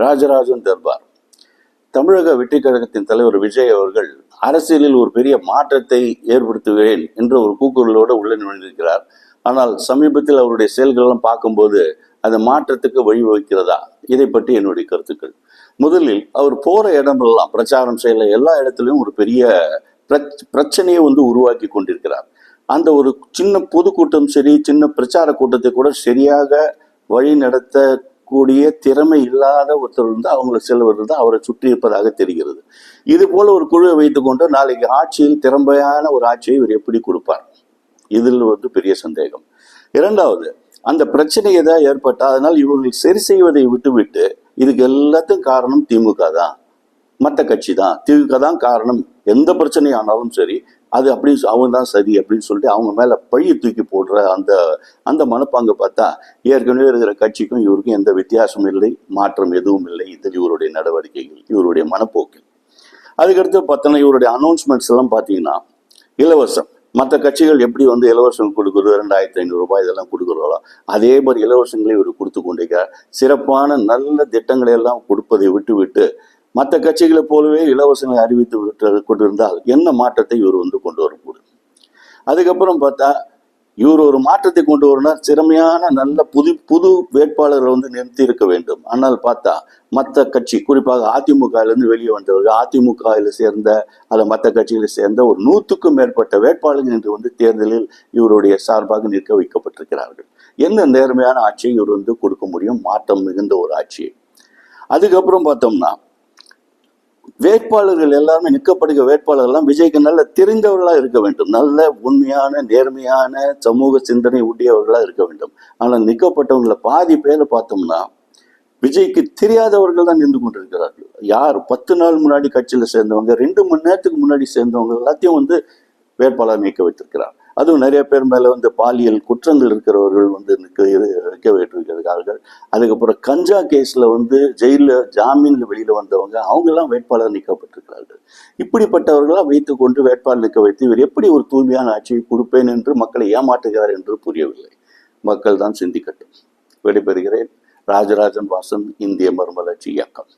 ராஜராஜன் தர்பார். தமிழக வெற்றி கழகத்தின் தலைவர் விஜய் அவர்கள் அரசியலில் ஒரு பெரிய மாற்றத்தை ஏற்படுத்துகிறேன் என்ற ஒரு கூக்குரலோடு உள்ள நுழைந்திருக்கிறார். ஆனால் சமீபத்தில் அவருடைய செயல்களெல்லாம் பார்க்கும்போது அந்த மாற்றத்துக்கு வழிவகுக்கிறதா? இதை பற்றி என்னுடைய கருத்துக்கள். முதலில் அவர் போற இடமெல்லாம் பிரச்சாரம் செய்யல, எல்லா இடத்துலையும் ஒரு பெரிய பிரச்சனையை உருவாக்கி கொண்டிருக்கிறார். அந்த ஒரு சின்ன பொதுக்கூட்டம் சரி, சின்ன பிரச்சார கூட்டத்தை கூட சரியாக வழி நடத்தக்கூடிய திறமை இல்லாத ஒருத்தர் அவங்களை செல்வது தான் அவரை சுற்றி இருப்பதாக தெரிகிறது. இது போல ஒரு குழுவை வைத்துக்கொண்டு நாளைக்கு ஆட்சியில் திறமையான ஒரு ஆட்சியை இவர் எப்படி கொடுப்பார்? இதில் பெரிய சந்தேகம். இரண்டாவது, அந்த பிரச்சனை ஏதாவது ஏற்பட்டால் அதனால் இவர்கள் சரி செய்வதை விட்டுவிட்டு இதுக்கு எல்லாத்துக்கும் காரணம் திமுக தான், மற்ற கட்சி தான், திமுக தான் காரணம், எந்த பிரச்சனையானாலும் சரி அது அப்படி அவங்க தான் சரி அப்படின்னு சொல்லிட்டு அவங்க மேல பழியை தூக்கி போடுற அந்த மனப்பாங்க பார்த்தா ஏற்கனவே இருக்கிற கட்சிக்கும் இவருக்கும் எந்த வித்தியாசமும் இல்லை, மாற்றம் எதுவும் இல்லை. இதில் இவருடைய நடவடிக்கைகள், இவருடைய மனப்போக்கு. அதுக்கடுத்து பார்த்தோன்னா இவருடைய அனௌன்ஸ்மெண்ட்ஸ் எல்லாம் பார்த்தீங்கன்னா இலவசம். மற்ற கட்சிகள் எப்படி இலவசம் கொடுக்குறது, 2500 ரூபாய் இதெல்லாம் கொடுக்குறோம், அதே மாதிரி இலவசங்களை இவர் கொடுத்து கொண்டிருக்கிறார். சிறப்பான நல்ல திட்டங்களை எல்லாம் கொடுப்பதை விட்டு மற்ற கட்சிகளை போலவே இலவசங்களை அறிவித்து விட்டு கொண்டிருந்தால் என்ன மாற்றத்தை இவர் கொண்டு வரக்கூடும்? அதுக்கப்புறம் பார்த்தா இவர் ஒரு மாற்றத்தை கொண்டு வரணும், திறமையான நல்ல புது வேட்பாளரை நிறுத்தி இருக்க வேண்டும். ஆனால் பார்த்தா மற்ற கட்சி, குறிப்பாக அதிமுகவிலிருந்து வெளியே வந்தவர்கள், அதிமுகவில் சேர்ந்த அல்ல மற்ற கட்சிகளை சேர்ந்த ஒரு 100க்கும் மேற்பட்ட வேட்பாளர்கள் என்று தேர்தலில் இவருடைய சார்பாக நிற்க வைக்கப்பட்டிருக்கிறார்கள். என்ன நேர்மையான ஆட்சியை இவர் கொடுக்க முடியும்? மாற்றம் மிகுந்த ஒரு ஆட்சியை. அதுக்கப்புறம் பார்த்தோம்னா வேட்பாளர்கள் எல்லாருமே நிற்கப்படுகிற வேட்பாளர்கள்லாம் விஜய்க்கு நல்ல தெரிந்தவர்களா இருக்க வேண்டும், நல்ல உண்மையான நேர்மையான சமூக சிந்தனை உடையவர்களா இருக்க வேண்டும். ஆனால் நிற்கப்பட்டவங்களை பாதி பேரை பார்த்தோம்னா விஜய்க்கு தெரியாதவர்கள் தான் நின்று கொண்டிருக்கிறார்கள். யார் 10 நாள் முன்னாடி கட்சியில சேர்ந்தவங்க, 2 மணி நேரத்துக்கு முன்னாடி சேர்ந்தவங்க எல்லாத்தையும் வேட்பாளர் நீக்க வைத்திருக்கிறார். அதுவும் நிறைய பேர் மேல பாலியல் குற்றங்கள் இருக்கிறவர்கள் நிற்க வைத்திருக்கிறார்கள். அதுக்கப்புறம் கஞ்சா கேஸ்ல ஜெயில ஜாமீன்ல வெளியில வந்தவங்க அவங்க எல்லாம் வேட்பாளர் நீக்கப்பட்டிருக்கிறார்கள். இப்படிப்பட்டவர்களாம் வைத்துக் கொண்டு வேட்பாளர் நிற்க வைத்து இவர் எப்படி ஒரு தூய்மையான ஆட்சியை கொடுப்பேன் என்று மக்களை ஏமாற்றுகிறார் என்று புரியவில்லை. மக்கள் தான் சிந்திக்கட்டும். விடைபெறுகிறேன். ராஜராஜன் வாசன், இந்திய மறுமலர்ச்சி இயக்கம்.